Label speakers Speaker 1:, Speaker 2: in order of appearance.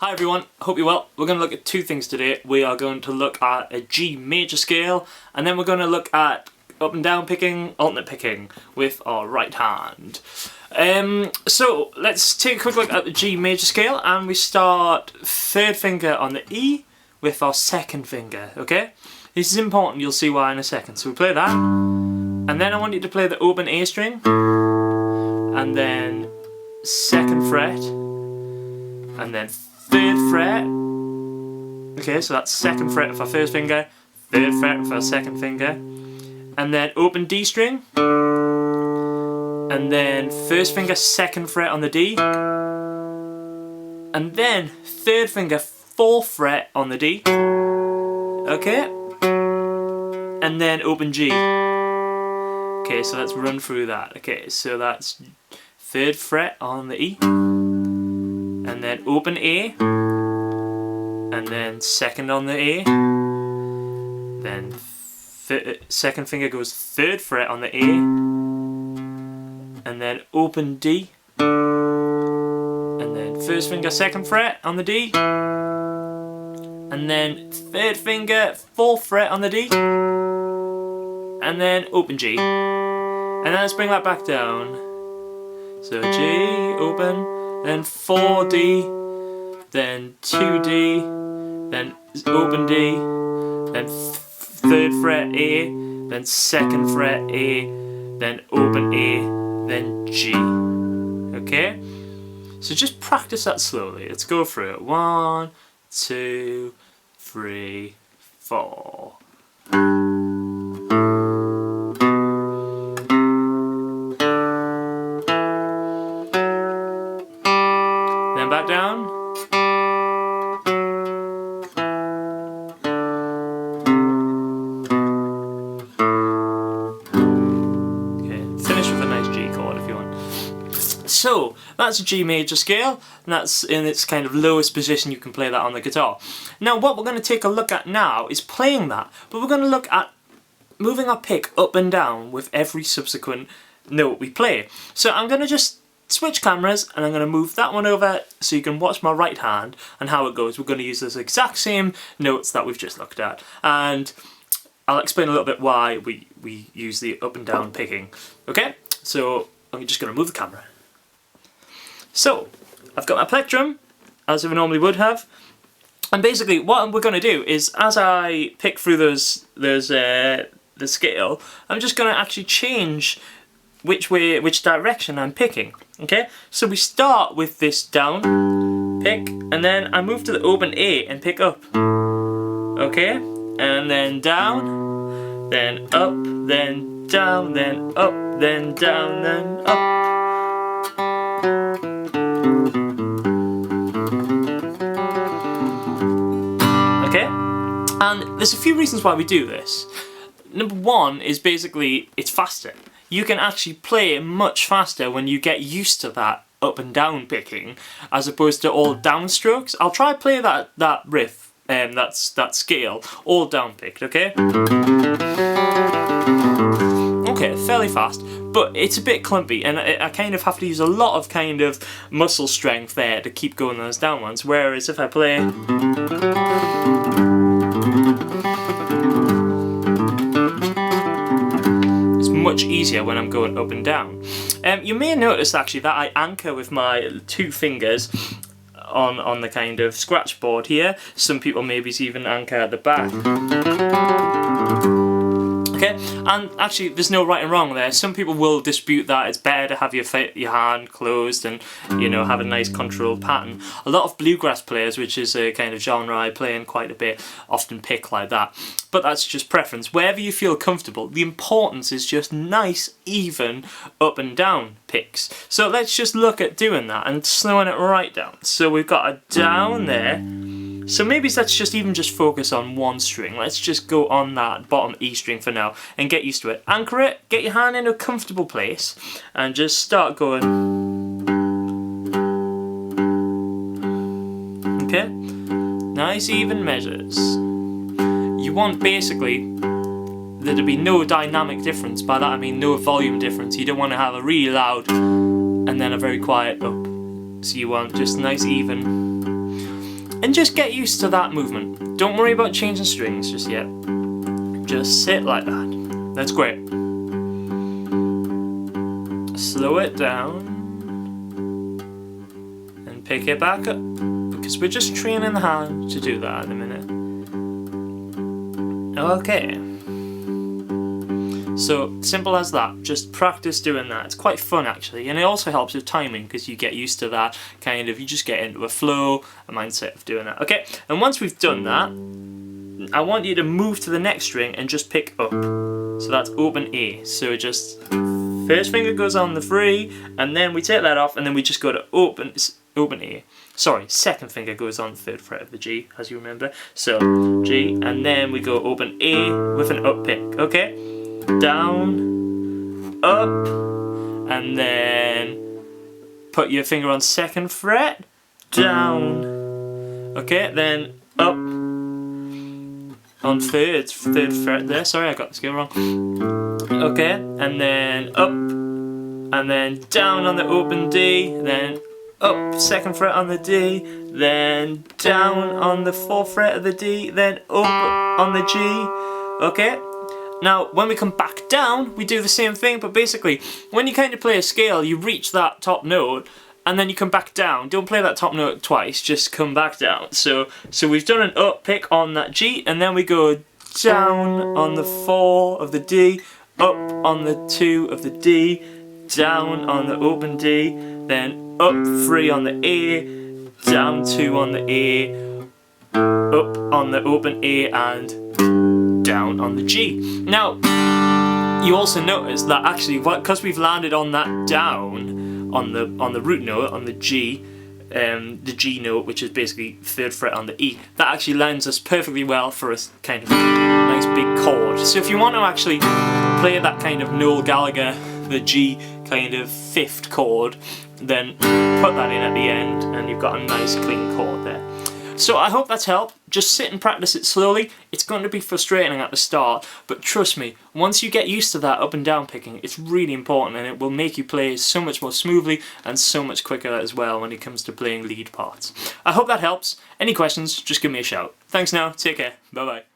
Speaker 1: Hi everyone, hope you're well. We're going to look at two things today. We are going to look at a G major scale, and then we're going to look at up and down picking, alternate picking with our right hand. So let's take a quick look at the G major scale, and we start third finger on the E with our second finger, okay? This is important, you'll see why in a second. So we play that, and then I want you to play the open A string, and then second fret, and then third fret. Okay, so that's second fret with our first finger, third fret with our second finger, and then open D string, and then first finger, second fret on the D, and then third finger, fourth fret on the D, okay, and then open G. Okay, so let's run through that. Okay, so that's third fret on the E, and then open A, and then second on the A, then second finger goes third fret on the A, and then open D, and then first finger second fret on the D, and then third finger fourth fret on the D, and then open G, and then let's bring that back down. So G, open, then 4D, then 2D, then open D, then third fret A, then second fret A, then open A, then G. Okay? So just practice that slowly. Let's go through it. 1, 2, 3, 4. Then back down. Okay, finish with a nice G chord if you want. So, that's a G major scale, and that's in its kind of lowest position you can play that on the guitar. Now what we're going to take a look at now is playing that, but we're going to look at moving our pick up and down with every subsequent note we play. So I'm going to just switch cameras, and I'm going to move that one over so you can watch my right hand and how it goes. We're going to use those exact same notes that we've just looked at, and I'll explain a little bit why we use the up and down picking. Okay, so I'm just going to move the camera. So I've got my plectrum, as I normally would have, and basically what we're going to do is, as I pick through the scale, I'm just going to actually change which direction I'm picking. Okay, so we start with this down pick, and then I move to the open A and pick up. Okay, and then down, then up, then down, then up, then down, then up. Okay, and there's a few reasons why we do this. Number one is basically it's faster. You can actually play much faster when you get used to that up and down picking, as opposed to all down strokes. I'll try play that riff, that scale, all down picked, okay? Okay, fairly fast, but it's a bit clumpy, and I kind of have to use a lot of kind of muscle strength there to keep going those down ones, whereas if I play... much easier when I'm going up and down. You may notice actually that I anchor with my two fingers on the kind of scratch board here. Some people maybe even anchor at the back. Okay, and actually there's no right and wrong there. Some people will dispute that it's better to have your hand closed and, you know, have a nice controlled pattern. A lot of bluegrass players, which is a kind of genre I play in quite a bit, often pick like that. But that's just preference. Wherever you feel comfortable, the importance is just nice, even up and down picks. So let's just look at doing that and slowing it right down. So we've got a down there. So maybe let's just focus on one string. Let's just go on that bottom E string for now and get used to it. Anchor it, get your hand in a comfortable place, and just start going. Okay? Nice even measures. You want basically there to be no dynamic difference. By that I mean no volume difference. You don't want to have a really loud and then a very quiet up. So you want just nice even. and just get used to that movement. Don't worry about changing strings just yet. Just sit like that. That's great. Slow it down and pick it back up, because we're just training the hand to do that at the minute. Okay. So, simple as that. Just practice doing that. It's quite fun actually, and it also helps with timing because you get used to that kind of, you just get into a flow, a mindset of doing that. Okay, and once we've done that, I want you to move to the next string and just pick up. So that's open A. So just first finger goes on the free, and then we take that off, and then we just go to open A. Sorry, second finger goes on the third fret of the G, as you remember. So G, and then we go open A with an up pick. Okay, down, up, and then put your finger on second fret, down. Okay, then up on third fret there. Sorry, I got the scale wrong. Okay, and then up, and then down on the open D, then up second fret on the D, then down on the fourth fret of the D, then up on the G. Okay, now when we come back down, we do the same thing, but basically when you kind of play a scale, you reach that top note and then you come back down. Don't play that top note twice, just come back down. So we've done an up pick on that G, and then we go down on the 4 of the D, up on the 2 of the D, down on the open D, then up 3 on the A, down 2 on the A, up on the open A, and down on the G. Now, you also notice that actually, because we've landed on that down on the root note, on the G note, which is basically third fret on the E, that actually lands us perfectly well for a kind of nice big chord. So if you want to actually play that kind of Noel Gallagher, the G kind of 5th chord, then put that in at the end and you've got a nice clean chord there. So I hope that's helped. Just sit and practice it slowly. It's going to be frustrating at the start, but trust me, once you get used to that up and down picking, it's really important, and it will make you play so much more smoothly and so much quicker as well when it comes to playing lead parts. I hope that helps. Any questions, just give me a shout. Thanks now, take care, bye bye.